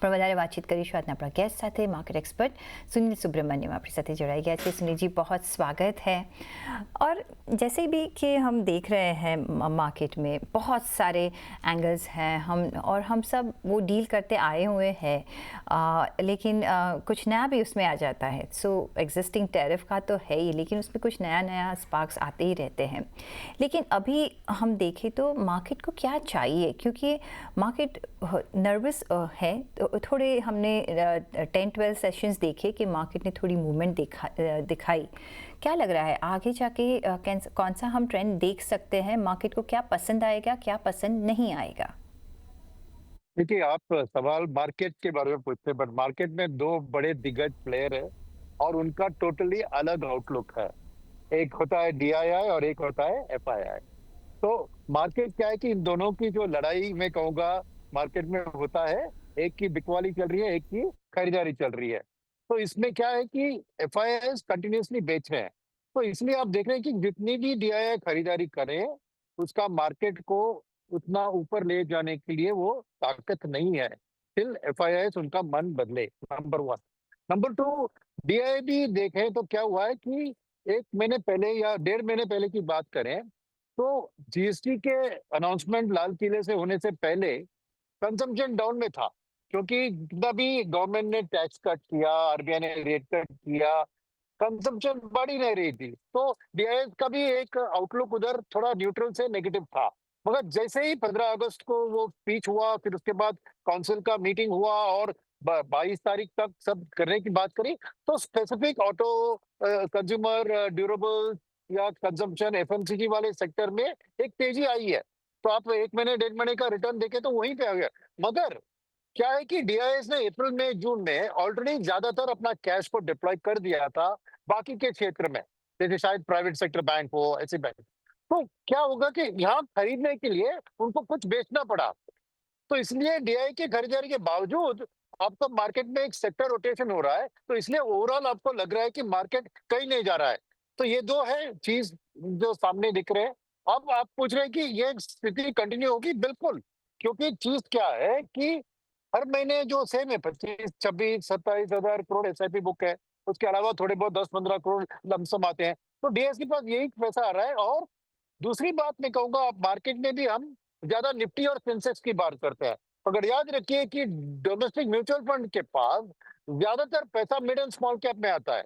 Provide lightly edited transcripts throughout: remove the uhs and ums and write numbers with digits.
પણ વધારે વાતચીત કરીશું આજના આપણા ગેસ્ટ સાથે मार्केट एक्सपर्ट सुनील सुब्रमण्यम अपनी साथ जुड़ाई गया है। सुनील जी बहुत स्वागत है। और जैसे भी कि हम देख रहे हैं मार्केट में बहुत सारे एंगल्स हैं हम सब वो डील करते आए हुए हैं, लेकिन कुछ नया भी उसमें आ जाता है। सो एग्जिस्टिंग टैरिफ का तो है ही, लेकिन उसमें कुछ नया नया स्पार्क्स आते ही रहते हैं। लेकिन अभी हम देखें तो मार्केट को क्या चाहिए, क्योंकि मार्केट नर्वस है। तो थोड़े हमने 10-12 सेशंस देखे कि मार्केट ने थोड़ी मूवमेंट दिखाई। क्या लग रहा है आगे जाके कौन सा हम ट्रेंड देख सकते हैं? मार्केट को क्या पसंद आएगा, क्या पसंद नहीं आएगा? देखिए, आप सवाल मार्केट के बारे में पूछते हैं, बट मार्केट में दो बड़े दिग्गज प्लेयर है और उनका टोटली अलग आउटलुक है। एक होता है डीआईआई और एक होता है एफआईआई। तो मार्केट क्या है कि इन दोनों की जो लड़ाई मैं कहूंगा मार्केट में होता है, एक की बिकवाली चल रही है, एक की खरीदारी चल रही है। तो इसमें क्या है कि एफआईआई कंटिन्यूअसली बेच रहे हैं। तो इसलिए आप देख रहे हैं कि जितनी भी डीआईआई खरीदारी करे, उसका मार्केट को उतना ऊपर ले जाने के लिए वो ताकत नहीं है। फिर एफआईआई उनका मन बदले, number one. Number two, DII भी देखें तो क्या हुआ है कि 1 महीने पहले या 1.5 महीने पहले की बात करें तो जीएसटी के अनाउंसमेंट लाल किले से होने से पहले कंजम्पशन डाउन में था, क्योंकि जितना भी गवर्नमेंट ने टैक्स कट किया, आरबीआई ने रेट कट किया, कंजम्पशन बढ़ ही नहीं रही थी। तो डीआईएस का भी एक आउटलुक उधर थोड़ा न्यूट्रल से नेगेटिव था। मगर जैसे ही 15 अगस्त को वो स्पीच हुआ, फिर उसके बाद काउंसिल का मीटिंग हुआ और 22 तारीख तक सब करने की बात करी, तो स्पेसिफिक ऑटो, कंज्यूमर ड्यूरेबल या कंजम्पशन एफएमसीजी वाले सेक्टर में एक तेजी आई है। तो आप 1 महीने 1.5 महीने का रिटर्न देखे तो वहीं पे आ गया। मगर क्या है कि डीआईएस ने अप्रैल में जून में ऑलरेडी ज्यादातर अपना कैश को डिप्लॉय कर दिया था बाकी के क्षेत्र में, जैसे शायद प्राइवेट सेक्टर बैंक हो, ऐसे बैंक। तो क्या होगा कि यहाँ खरीदने के लिए उनको कुछ बेचना पड़ा। तो इसलिए डीआई की खरीदारी के बावजूद आपको मार्केट में एक सेक्टर रोटेशन हो रहा है, तो इसलिए ओवरऑल आपको लग रहा है कि मार्केट कहीं नहीं जा रहा है। तो ये दो है चीज जो सामने दिख रहे हैं। अब आप पूछ रहे हैं कि ये स्थिति कंटिन्यू होगी? बिल्कुल। क्योंकि चीज क्या है कि हर महीने जो सेम है 25, 26, 27 हजार करोड़ एसआईपी बुक है। उसके अलावा थोड़े बहुत 10-15 करोड़ लमसम आते हैं। तो डीएस के पास यही पैसा आ रहा है। और दूसरी बात मैं कहूंगा, आप मार्केट में भी हम ज्यादा निफ्टी और सेंसेक्स की बात करते हैं, मगर याद रखिए कि डोमेस्टिक म्यूचुअल फंड के पास ज्यादातर पैसा मिड एंड स्मॉल कैप में आता है।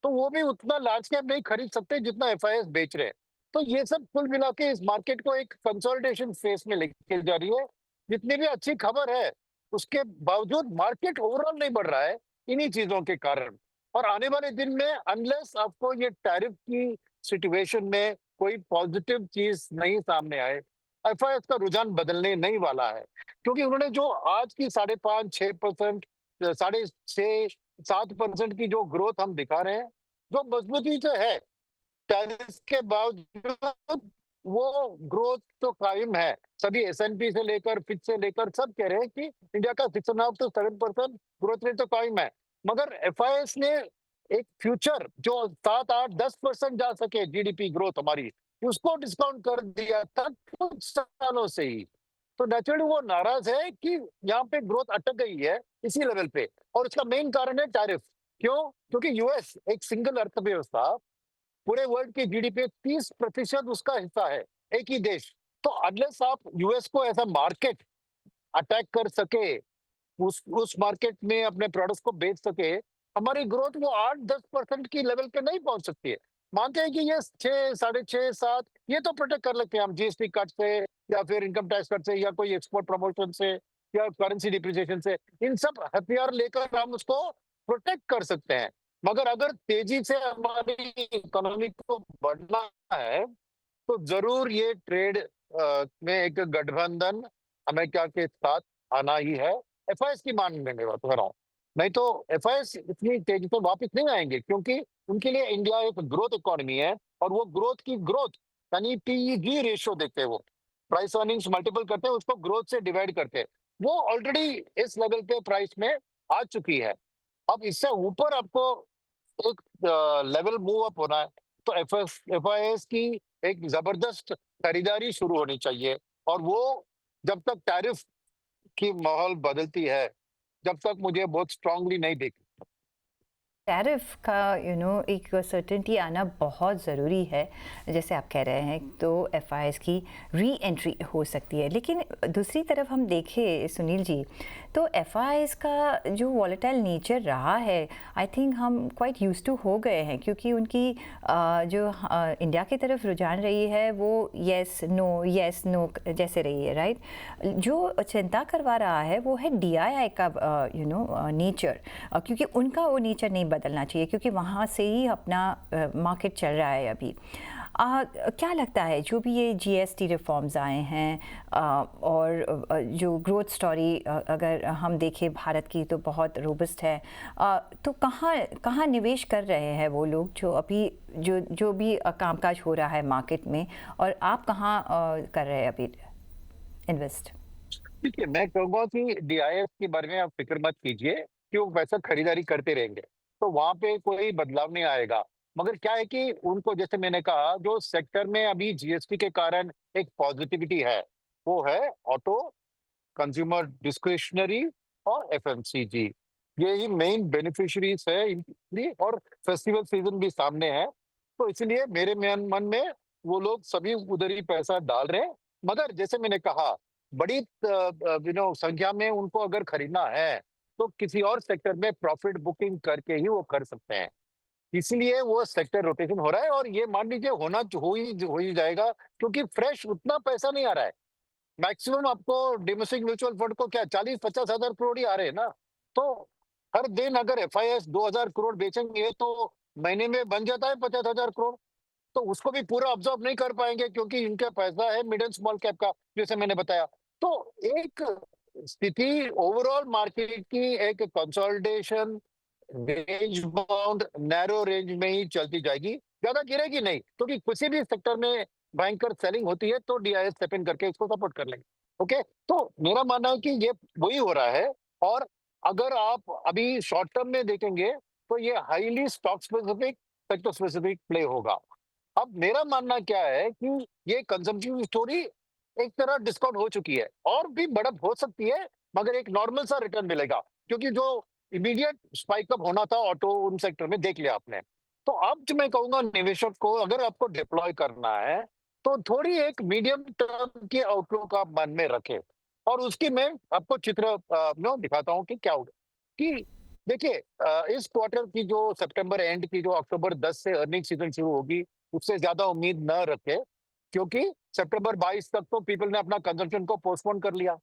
तो वो भी उतना लार्ज कैप नहीं खरीद सकते जितना एफआईएस बेच रहे हैं। तो ये सब कुल मिला के इस मार्केट को एक कंसोलिडेशन फेज में लेके जा रही है। जितनी भी अच्छी खबर है, उसके बावजूद मार्केट ओवरऑल नहीं बढ़ रहा है, इन्हीं चीजों के कारण। और आने वाले दिन में अनलेस आपको ये टैरिफ की सिचुएशन में कोई पॉजिटिव चीज नहीं सामने आए, एफआईएस का रुझान बदलने नहीं वाला है। क्योंकि उन्होंने जो आज की 5.5-6%, 6.5-7% की जो ग्रोथ हम दिखा रहे हैं, जो मजबूती से है, टैरिफ के बावजूद वो ग्रोथ तो कायम है। सभी एसएनपी से लेकर फिच से लेकर सब कह रहे हैं कि इंडिया का 6.5 to 7% ग्रोथ रेट तो कायम है। मगर एफआईएस ने एक फ्यूचर जो 7-8-10% जा सके जीडीपी ग्रोथ हमारी, उसको डिस्काउंट कर दिया था कुछ सालों से ही। तो नेचुरली वो नाराज है कि यहाँ पे ग्रोथ अटक गई है इसी लेवल पे। और इसका मेन कारण है टैरिफ। क्यों? क्योंकि यूएस एक सिंगल अर्थव्यवस्था, पूरे वर्ल्ड की जीडीपी 30% उसका हिस्सा है, एक ही देश। तो अनलेस आप यूएस को ऐसा मार्केट अटैक कर सके, उस मार्केट में अपने प्रोडक्ट्स को बेच सके, हमारी ग्रोथ वो 8-10% की लेवल पे नहीं पहुंच सकती है। मानते हैं कि ये 6, 6.5, 7 ये तो प्रोटेक्ट कर लेते हैं हम जीएसटी कट से, या फिर इनकम टैक्स कट से, या कोई एक्सपोर्ट प्रमोशन से, या करेंसी डिप्रिसिएशन से। इन सब हथियार लेकर हम उसको प्रोटेक्ट कर सकते हैं। मगर अगर तेजी से हमारी इकोनॉमी को बढ़ना है, तो जरूर ये ट्रेड में एक गठबंधन अमेरिका के साथ आना ही है। एफआईएस की मान में मैं बात कर रहा हूँ। नहीं तो एफआईएस इतनी तेजी से वापस नहीं आएंगे, क्योंकि उनके लिए इंडिया एक ग्रोथ इकोनॉमी है। और वो ग्रोथ की ग्रोथ यानी पीईजी रेशियो देखते हैं, वो प्राइस अर्निंग्स मल्टीपल करते हैं, उसको ग्रोथ से डिवाइड करते हैं। वो ऑलरेडी इस लेवल पे प्राइस में आ चुकी है। अब इससे ऊपर आपको एक लेवल मूव अप होना है, तो एफआईएस की एक जबरदस्त खरीदारी शुरू होनी चाहिए। और वो जब तक टैरिफ की माहौल बदलती है, जब तक मुझे बहुत स्ट्रांगली नहीं दिख। टैरिफ का एक सर्टेनिटी आना बहुत ज़रूरी है। जैसे आप कह रहे हैं तो एफआईएस की री एंट्री हो सकती है, लेकिन दूसरी तरफ हम देखें सुनील जी, तो एफआईएस का जो वॉलेटाइल नेचर रहा है, आई थिंक हम क्वाइट यूज टू हो गए हैं, क्योंकि उनकी जो इंडिया की तरफ रुझान रही है वो यस नो जैसे रही है, राइट। जो चिंता करवा रहा है वो है डीआईआई का नेचर, क्योंकि उनका वो नेचर नहीं बदलना चाहिए, क्योंकि वहाँ से ही अपना मार्केट चल रहा है अभी। क्या लगता है जो भी ये जीएसटी रिफॉर्म्स आए हैं और जो ग्रोथ स्टोरी अगर हम देखें भारत की तो बहुत रोबस्ट है, तो कहाँ कहाँ निवेश कर रहे हैं वो लोग जो अभी जो भी कामकाज हो रहा है मार्केट में, और आप कहाँ कर रहे हैं अभी इन्वेस्ट? देखिए, मैं कहूँगा कि डीआईएफ के बारे में आप फ़िक्र मत कीजिए कि वो वैसा खरीदारी करते रहेंगे, तो वहाँ पे कोई बदलाव नहीं आएगा। मगर क्या है कि उनको, जैसे मैंने कहा, जो सेक्टर में अभी जीएसटी के कारण एक पॉज़िटिविटी है, वो है ऑटो, कंज्यूमर डिस्क्रिशनरी और एफएमसीजी। ये ही मेन बेनिफिशियरीज़ है इनकी, और फेस्टिवल सीज़न भी सामने है, तो इसलिए मेरे मन में वो लोग सभी उधर ही पैसा डाल रहे हैं। मगर जैसे मैंने कहा, बड़ी संख्या में उनको अगर खरीदना है, तो किसी और सेक्टर में प्रॉफिट बुकिंग करके ही वो कर सकते हैं। इसलिए वो सेक्टर रोटेशन हो रहा है, और ये मान लीजिए हो ही जाएगा, क्योंकि फ्रेश उतना पैसा नहीं आ रहा है। मैक्सिमम आपको डोमेस्टिक म्यूचुअल फंड को क्या 40-50 हजार करोड़ ही आ रहे हैं ना। तो हर दिन अगर एफआईएस 2,000 करोड़ बेचेंगे, तो महीने में बन जाता है 50,000 करोड़। तो उसको भी पूरा ऑब्जॉर्व नहीं कर पाएंगे, क्योंकि इनका पैसा है मिड एंड स्मॉल कैप का, जैसे मैंने बताया। तो एक स्थिति ओवरऑल मार्केट की एक consolidation, range bound narrow range में ही चलती जाएगी, ज्यादा गिरेगी नहीं, क्योंकि किसी भी सेक्टर में भयंकर सेलिंग होती है तो डीआईएस स्टेप इन करके इसको सपोर्ट कर लेंगे। ओके, तो मेरा मानना है कि ये वही हो रहा है। और अगर आप अभी शॉर्ट टर्म में देखेंगे, तो ये highly stock specific, sector specific play होगा। अब मेरा मानना क्या है कि ये कंजम्पशन स्टोरी एक तरह डिस्काउंट हो चुकी है, और भी बढ़त हो सकती है, मगर एक नॉर्मल सा रिटर्न मिलेगा, क्योंकि जो इमीडिएट स्पाइक अप होना था ऑटो उन सेक्टर में देख लिया आपने। तो अब जो मैं कहूंगा निवेशक को, अगर आपको डिप्लॉय करना है, तो थोड़ी एक मीडियम टर्म की आउटलुक आप मन में रखें। और उसकी मैं आपको चित्र दिखाता हूँ कि क्या होगा। कि देखिए, इस क्वार्टर की जो सितंबर एंड की जो अक्टूबर 10 से अर्निंग सीजन शुरू होगी, उससे ज्यादा उम्मीद न रखे, क्योंकि सितंबर 22 तक तो पीपल ने अपना कंजम्पशन को पोस्टपोन कर लिया।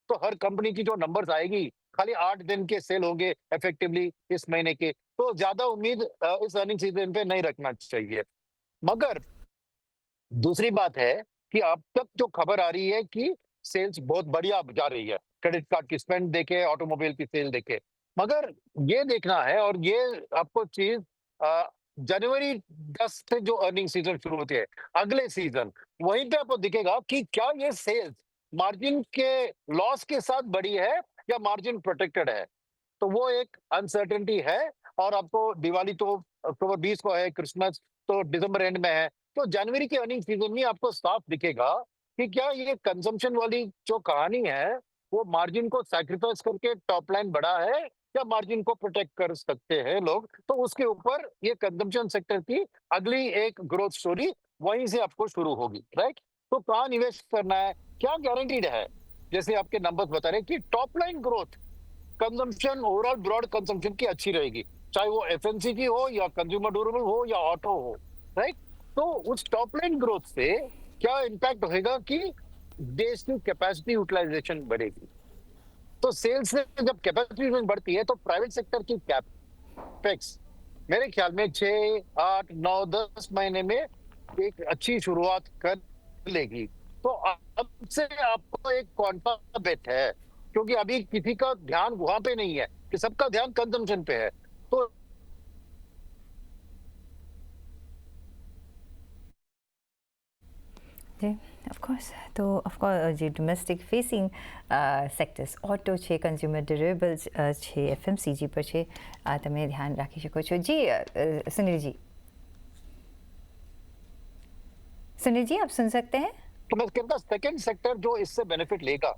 तो हर कंपनी की जो नंबर्स आएगी, खाली 8 दिन के सेल होंगे इफेक्टिवली इस महीने के, तो ज्यादा उम्मीद इस अर्निंग सीजन पे नहीं रखना चाहिए। मगर दूसरी बात है कि अब तक जो खबर आ रही है कि सेल्स बहुत बढ़िया जा रही है, क्रेडिट कार्ड की स्पेंड देखे, ऑटोमोबाइल की सेल देखे। मगर ये देखना है, और ये आपको चीज जनवरी 10 से जो अर्निंग सीजन शुरू होती है, अगले सीजन, वहीं पे आपको दिखेगा कि क्या ये सेल्स मार्जिन के लॉस के साथ बढ़ी है या मार्जिन प्रोटेक्टेड है। तो वो एक अनसर्टेनिटी है। और आपको दिवाली तो अक्टूबर 20 को है, क्रिसमस तो दिसंबर एंड में है। तो जनवरी की अर्निंग सीजन में आपको साफ दिखेगा कि क्या ये कंजम्पशन वाली जो कहानी है, वो मार्जिन को सैक्रिफाइस करके टॉप लाइन बढ़ा है, या मार्जिन को प्रोटेक्ट कर सकते हैं लोग। तो उसके ऊपर ये कंजम्पशन सेक्टर की अगली एक ग्रोथ स्टोरी वहीं से आपको शुरू होगी, राइट। तो कहाँ निवेश करना है, क्या गारंटीड है? जैसे आपके नंबर्स बता रहे हैं कि top line growth, consumption, overall broad consumption की अच्छी रहेगी, चाहे वो एफएमसीजी हो या कंज्यूमर ड्यूरेबल हो या ऑटो हो, राइट। तो उस टॉप लाइन ग्रोथ से क्या इम्पैक्ट होगा कि देश की कैपेसिटी यूटिलाइजेशन बढ़ेगी। तो सेल्स से जब कैपेसिटी बढ़ती है, तो प्राइवेट सेक्टर की कैपेक्स मेरे ख्याल में 6, 8, 9, 10 महीने में एक अच्छी शुरुआत कर लेगी। तो अब से आपको एक कॉन्फा बेट है, क्योंकि अभी किसी का ध्यान वहां पे नहीं है, कि सबका ध्यान कंजम्पशन पे है। तो જી ઓફકોર્સ. તો ઓફકોર્સ જે ડોમેસ્ટિક ફેસિંગ સેક્ટર્સ ઓટો છે, કન્ઝ્યુમર ડ્યુરેબલ્સ છે, એફએમસીજી પર છે, તમે ધ્યાન રાખી શકો છો. જી સુनील जी, आप सुन सकते हैं? मैं कहता सेकंड सेक्टर जो इससे बेनिफिट लेगा,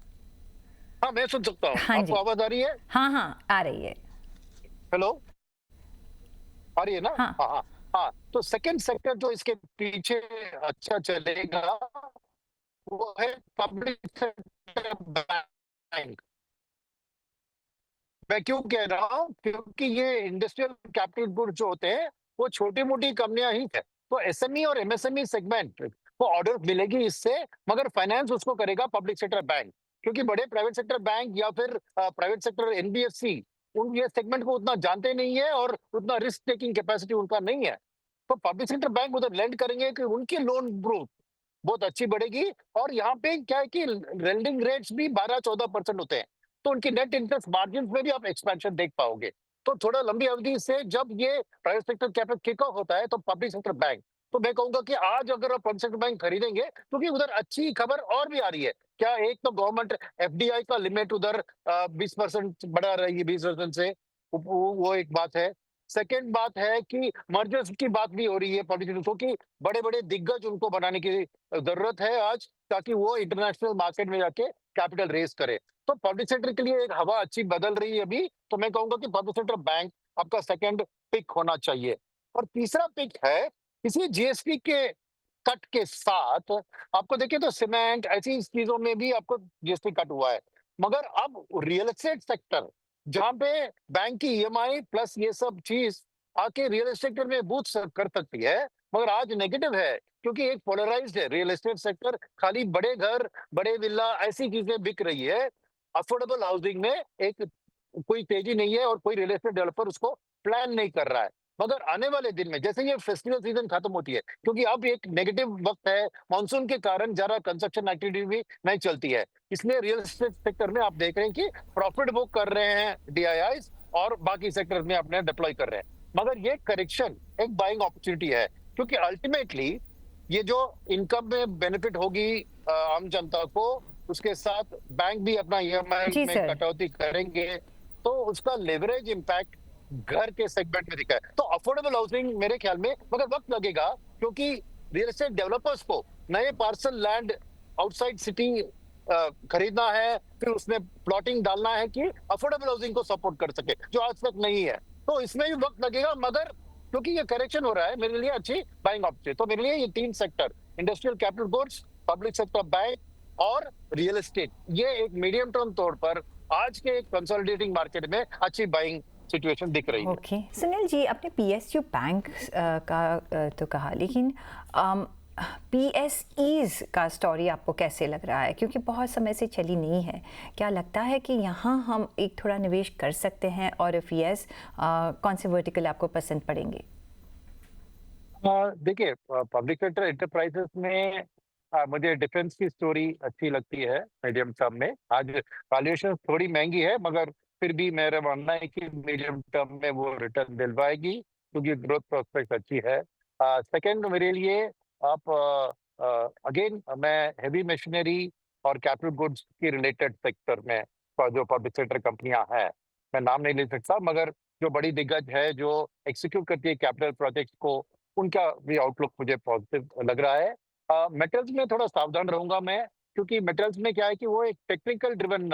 हाँ, मैं सुन सकता हूँ। हाँ आपको जी। आवाज़ आ रही है? हाँ, हाँ, आ रही है। हेलो? आ रही है ना? हाँ, हाँ, हाँ। हाँ, तो सेकंड सेक्टर जो इसके पीछे अच्छा चलेगा, वो है पब्लिक सेक्टर बैंक। मैं क्यों कह रहा हूँ? क्योंकि ये इंडस्ट्रियल कैपिटल गुड्स जो होते हैं, वो छोटी-मोटी कंपनियाँ ही हैं। तो एसएमई और एमएसएमई सेगमेंट को ऑर्डर मिलेगी इससे, मगर फाइनेंस उसको करेगा पब्लिक सेक्टर बैंक। क्योंकि बड़े प्राइवेट सेक्टर बैंक या फिर प्राइवेट सेक्टर एनबीएफसी, उन ये सेगमेंट को उतना जानते नहीं है और उतना रिस्क टेकिंग कैपेसिटी उनका नहीं है। तो पब्लिक सेक्टर बैंक उधर लेंड करेंगे कि उनकी लोन ग्रोथ बहुत अच्छी बढ़ेगी। और यहाँ पे क्या है कि लेंडिंग रेट्स भी 12-14% होते हैं, तो उनकी नेट इंटरेस्ट मार्जिन में भी आप एक्सपेंशन देख पाओगे। तो थोड़ा लंबी अवधि से जब ये private sector capital kick off होता है तो पब्लिक सेक्टर बैंक, तो मैं कहूंगा कि आज अगर आप पब्लिक सेक्टर बैंक खरीदेंगे, क्योंकि उधर अच्छी खबर और भी आ रही है। क्या एक तो गवर्नमेंट एफडीआई का लिमिट उधर 20% बढ़ा रही है, 20% से, वो एक बात है। सेकेंड बात है कि मर्जर्स की बात भी हो रही है पब्लिक सेक्टर, क्योंकि बड़े बड़े दिग्गज उनको बनाने की जरूरत है आज, ताकि वो इंटरनेशनल मार्केट में जाके कैपिटल रेज करे। तो पब्लिक सेक्टर के लिए एक हवा अच्छी बदल रही है अभी। तो मैं कहूंगा कि पब्लिक सेक्टर बैंक आपका सेकंड पिक होना चाहिए। और तीसरा पिक है, इसी जीएसटी के कट के साथ आपको देखिए तो सीमेंट ऐसी चीजों में भी आपको जीएसटी कट हुआ है। मगर अब रियल एस्टेट सेक्टर, जहां पे बैंक की ईएमआई प्लस ये सब चीज आके रियल एस्टेट सेक्टर में बूस्ट कर सकती है, मगर आज नेगेटिव है। क्योंकि एक पोलराइज्ड है रियल एस्टेट सेक्टर, खाली बड़े घर, बड़े विला ऐसी चीजें बिक रही है। अफोर्डेबल हाउसिंग में एक कोई तेजी नहीं है और कोई रियल एस्टेट डेवलपर उसको प्लान नहीं कर रहा है। मगर आने वाले दिन में जैसे ये फेस्टिवल सीजन खत्म होती है, क्योंकि अब एक नेगेटिव वक्त है, मानसून के कारण ज्यादा कंस्ट्रक्शन एक्टिविटी भी नहीं चलती है, इसलिए रियल एस्टेट सेक्टर में आप देख रहे हैं कि प्रॉफिट बुक कर रहे हैं डीआईआईस और बाकी सेक्टर में अपने डिप्लॉय कर रहे हैं। मगर ये करेक्शन एक बाइंग अपॉर्चुनिटी है, क्योंकि अल्टीमेटली ये जो इनकम में बेनिफिट होगी आम जनता को, उसके साथ बैंक भी अपना ईएमआई जी में सर। कटौती करेंगे, तो उसका लेवरेज इम्पैक्ट घर के सेगमेंट में दिखा है। तो अफोर्डेबल हाउसिंग मेरे ख्याल में, मगर वक्त लगेगा, क्योंकि रियल एस्टेट डेवलपर्स को नए पार्सल लैंड आउटसाइड सिटी खरीदना है, फिर उसमें प्लॉटिंग डालना है कि अफोर्डेबल हाउसिंग को सपोर्ट कर सके, जो आज तक नहीं है। तो इसमें भी वक्त लगेगा, मगर क्योंकि ये करेक्शन हो रहा है, मेरे लिए अच्छी बाइंग ऑप्शन। तो मेरे लिए ये तीन sector, industrial capital goods, public sector bank और रियल एस्टेट, ये एक मीडियम टर्म तौर पर आज के कंसोलिडेटिंग मार्केट में अच्छी बाइंग सिचुएशन दिख रही है। ओके सुनील जी, आपने पीएसयू बैंक का तो कहा, लेकिन पीएसईज का स्टोरी आपको कैसे लग रहा है? क्योंकि बहुत समय से चली नहीं है। क्या लगता है कि यहाँ हम एक थोड़ा निवेश कर सकते हैं, और इफ यस, कौन से वर्टिकल आपको पसंद पड़ेंगे? देखिए, पब्लिक सेक्टर एंटरप्राइजेस में मुझे डिफेंस की स्टोरी अच्छी लगती है मीडियम टर्म में। आज वैल्यूएशन थोड़ी महंगी है, मगर फिर भी मेरा मानना है कि मीडियम टर्म में वो रिटर्न दिलवाएगी, क्योंकि ग्रोथ प्रोस्पेक्ट अच्छी है। सेकंड मेरे लिए आप अगेन मैं हेवी मशीनरी और कैपिटल गुड्स की रिलेटेड सेक्टर में जो पब्लिक सेक्टर कंपनियां हैं, मैं नाम नहीं ले सकता, मगर जो बड़ी दिग्गज है जो एग्जीक्यूट करती है कैपिटल प्रोजेक्ट्स को, उनका भी आउटलुक मुझे पॉजिटिव लग रहा है। मेटल्स में थोड़ा सावधान रहूंगा मैं, क्योंकि मेटल्स में क्या है कि वो एक टेक्निकल ड्रिवन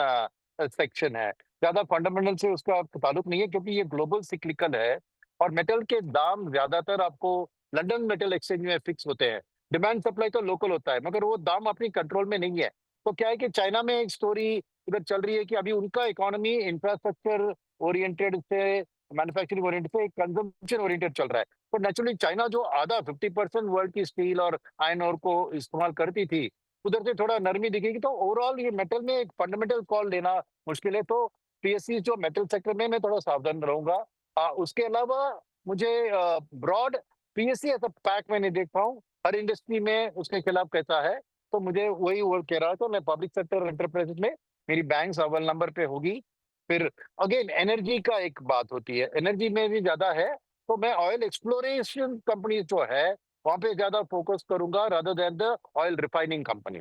सेक्शन है, ज्यादा फंडामेंटल से उसका ताल्लुक नहीं है, क्योंकि ये ग्लोबल सिक्लिकल है। और मेटल के दाम ज्यादातर आपको लंदन मेटल एक्सचेंज में फिक्स होते हैं। डिमांड सप्लाई तो लोकल होता है, मगर वो दाम अपनी कंट्रोल में नहीं है। तो क्या है कि चाइना में एक स्टोरी इधर चल रही है कि अभी उनका इकोनॉमी इंफ्रास्ट्रक्चर ओरिएंटेड से, मैन्युफैक्चरिंग ओरिएंटेड से कंजम्पशन ओरिएंटेड चल रहा है। तो नेचुरली चाइना जो आधा 50% वर्ल्ड की स्टील और आयरन ओर को इस्तेमाल करती थी, उधर से थोड़ा नरमी दिखेगी। तो ओवरऑल ये मेटल में एक फंडामेंटल कॉल लेना मुश्किल है। तो पीएससी जो मेटल सेक्टर में मैं थोड़ा सावधान रहूंगा। उसके अलावा मुझे ब्रॉड पीएससी ऐसा पैक में नहीं देख पाऊँ, हर इंडस्ट्री में उसके खिलाफ कैसा है। तो मुझे वही वो कह रहा था, मैं पब्लिक सेक्टर एंटरप्राइजेस में मेरी बैंक अव्वल नंबर पे होगी। फिर अगेन एनर्जी का एक बात होती है, एनर्जी में भी ज्यादा है, तो मैं ऑयल एक्सप्लोरेशन कंपनी जो है वहां पे ज्यादा फोकस करूंगा rather than the oil refining company.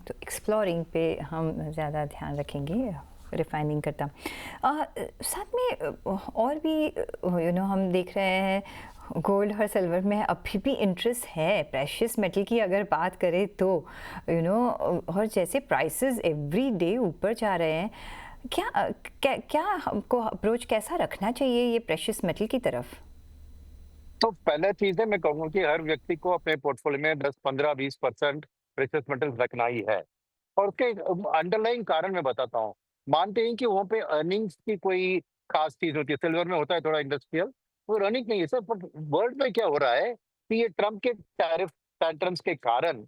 तो एक्सप्लोरिंग पे हम ज़्यादा ध्यान रखेंगे, रिफाइनिंग करता। साथ में और भी हम देख रहे हैं गोल्ड और सिल्वर में अभी भी इंटरेस्ट है, प्रेशियस मेटल की अगर बात करें तो और जैसे प्राइसेस एवरी डे ऊपर जा रहे हैं, क्या हमको अप्रोच कैसा रखना चाहिए ये प्रेशियस मेटल की तरफ? तो पहले चीज है, मैं कहूंगा कि हर व्यक्ति को अपने पोर्टफोलियो में 10, 15, 20% प्रेशियस मेटल्स रखना ही है। और उसके अंडरलाइंग कारण मैं बताता हूँ। मानते हैं कि वहाँ पे अर्निंग्स की कोई खास चीज होती है, सिल्वर में होता है थोड़ा इंडस्ट्रियल, वो अर्निंग नहीं है सर। बट वर्ल्ड में क्या हो रहा है कि ये ट्रम्प के टैरिफ पैटर्न्स के कारण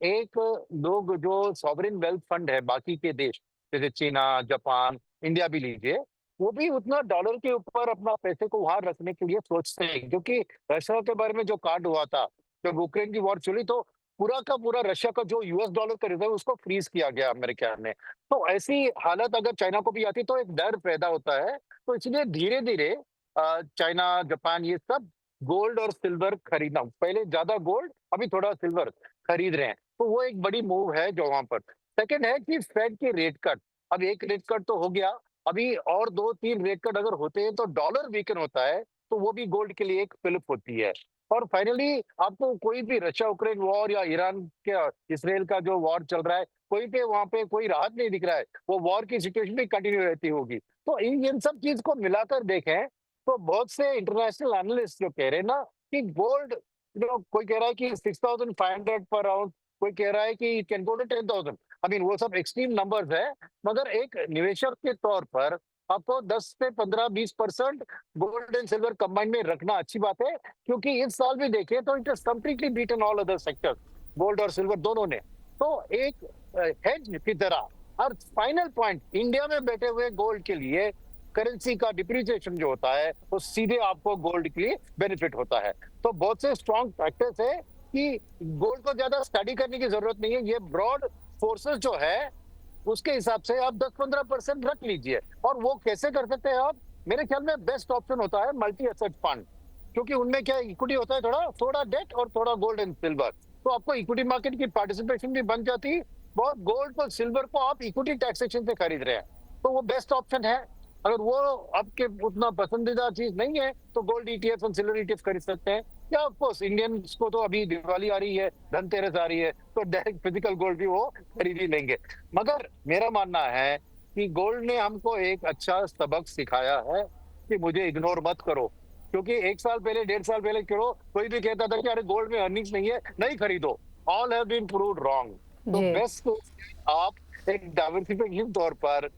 एक लोग जो सॉवरेन वेल्थ फंड है बाकी के देश, जैसे चीना, जापान, इंडिया भी लीजिए, वो भी उतना डॉलर के ऊपर अपना पैसे को वहां रखने के लिए सोचते हैं। क्योंकि रशिया के बारे में जो कांड हुआ था, जब यूक्रेन की वॉर चली, तो पूरा का पूरा रशिया का जो यूएस डॉलर का रिजर्व उसको फ्रीज किया गया अमेरिका ने। तो ऐसी हालत अगर चाइना को भी आती तो एक डर पैदा होता है। तो इसलिए धीरे धीरे चाइना, जापान, ये सब गोल्ड और सिल्वर खरीदना, पहले ज्यादा गोल्ड, अभी थोड़ा सिल्वर खरीद रहे हैं। तो वो एक बड़ी मूव है जो वहां पर। सेकंड है कि फेड की रेट कट, अब एक रेट कट तो हो गया, अभी और 2-3 रेट कट अगर होते हैं तो डॉलर वीकन होता है, तो वो भी गोल्ड के लिए एक फिलिप होती है। और फाइनली आपको कोई भी रशिया यूक्रेन वॉर या ईरान के इसराइल का जो वॉर चल रहा है, कोई पे वहां पे कोई राहत नहीं दिख रहा है, वो वॉर की सिचुएशन भी कंटिन्यू रहती होगी। तो इन सब चीज को मिलाकर देखें तो बहुत से इंटरनेशनल एनालिस्ट जो कह रहे हैं ना कि गोल्ड, कोई कह रहा है कि 6,500 पर आउंस, कोई कह रहा है कि can go to 10,000। I mean वो सब एक्सट्रीम नंबर्स है, मगर एक निवेशक के तौर पर आपको 10 से 15-20% गोल्ड एंड सिल्वर कंबाइन में रखना अच्छी बात है। क्योंकि इस साल भी देखें तो it is completely beaten all other sectors, gold और सिल्वर दोनों ने। तो एक हेज की तरह। और फाइनल पॉइंट, इंडिया में बैठे हुए गोल्ड के लिए करेंसी का डिप्रिसिएशन जो होता है वो सीधे आपको गोल्ड के लिए बेनिफिट होता है। तो बहुत से स्ट्रॉन्ग फैक्टर्स है कि गोल्ड को ज्यादा स्टडी करने की जरूरत नहीं है। ये ब्रॉड फोर्सेस जो है उसके हिसाब से आप 10-15% रख लीजिए। और वो कैसे कर सकते हैं आप? मेरे ख्याल में बेस्ट ऑप्शन होता है मल्टी एसेट फंड, क्योंकि उनमें क्या इक्विटी होता है, थोड़ा थोड़ा डेट और थोड़ा गोल्ड एंड सिल्वर। तो आपको इक्विटी मार्केट की पार्टिसिपेशन भी बन जाती। बहुत गोल्ड को, सिल्वर को आप इक्विटी टैक्सेशन से खरीद रहे हैं, तो वो बेस्ट ऑप्शन है। अगर वो आपके उतना पसंदीदा चीज नहीं है तो गोल्ड ईटीएफ और सिल्वर ईटीएफ खरीद सकते हैं। या ऑफकोर्स इंडियंस को तो अभी दिवाली आ रही है, धनतेरस आ रही है, तो डायरेक्ट फिजिकल गोल्ड भी वो खरीद ही लेंगे। मगर मेरा मानना है कि गोल्ड ने हमको एक अच्छा सबक सिखाया है कि मुझे इग्नोर मत करो। क्योंकि 1 साल पहले, 1.5 साल पहले क्यों कोई भी कहता था कि अरे गोल्ड में अर्निंग्स नहीं है, नहीं खरीदो, all have been proved wrong. तो जी बेस्ट आप एक डाइवर्सिफिकेशन तौर पर,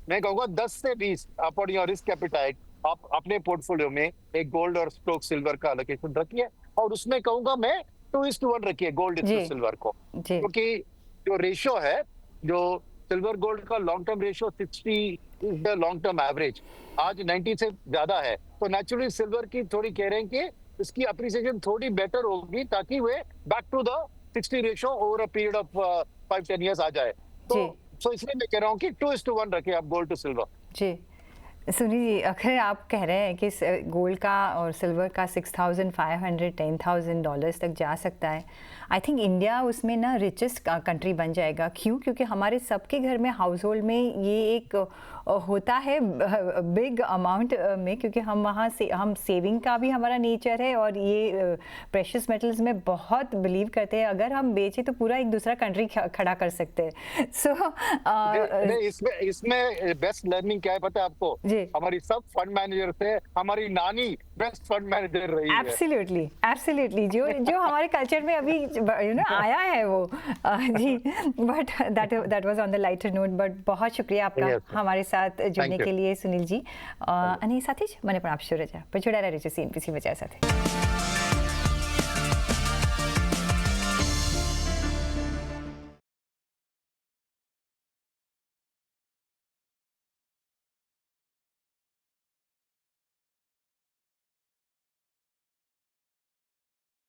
मैं कहूंगा 10 से 20 अपॉन योर रिस्क एपेटाइट, आप अपने पोर्टफोलियो में एक गोल्ड और स्टॉक सिल्वर का एलोकेशन रखिए। और उसमें कहूंगा मैं 2:1 रखिए गोल्ड जी टू सिल्वर को। जी क्योंकि जो रेशियो है, जो सिल्वर गोल्ड का long term ratio 60 is the long term average, आज 90 से ज्यादा है। तो नेचुरली सिल्वर की थोड़ी कह रहे हैं कि इसकी अप्रिसिएशन थोड़ी बेटर होगी, ताकि वे back to the 60 ratio over a period of 5-10 years आ जाए। जी तो इसलिए मैं कह रहा हूँ कि 2:1 रखे आप गोल्ड टू सिल्वर। जी। सुनी जी, अगर आप कह रहे हैं कि गोल्ड का और सिल्वर का 6,500 $10,000 तक जा सकता है, आई थिंक इंडिया उसमें ना रिचेस्ट कंट्री बन जाएगा। क्यों? क्योंकि हमारे सबके घर में हाउस होल्ड में ये एक होता है बिग अमाउंट में, क्योंकि हम वहाँ से हम सेविंग का भी हमारा नेचर है और ये प्रेशियस मेटल्स में बहुत बिलीव करते हैं। अगर हम बेचें तो पूरा एक दूसरा कंट्री खड़ा कर सकते हैं। सो इसमें बेस्ट लर्निंग क्या है पता है आपको? जी, हमारी सब फंड मैनेजर से हमारी नानी बेस्ट फंड मैनेजर रही है। एब्सोल्युटली एब्सोल्युटली, जो जो हमारे कल्चर में अभी आया है वो। जी, but that was on the lighter note. But बहुत शुक्रिया आपका हमारे साथ जुड़ने के लिए सुनील जी। અને સાથે જ મને પણ આપશો રજા. પણ જોડાયેલા રહેજો CNBC બજાર સાથે.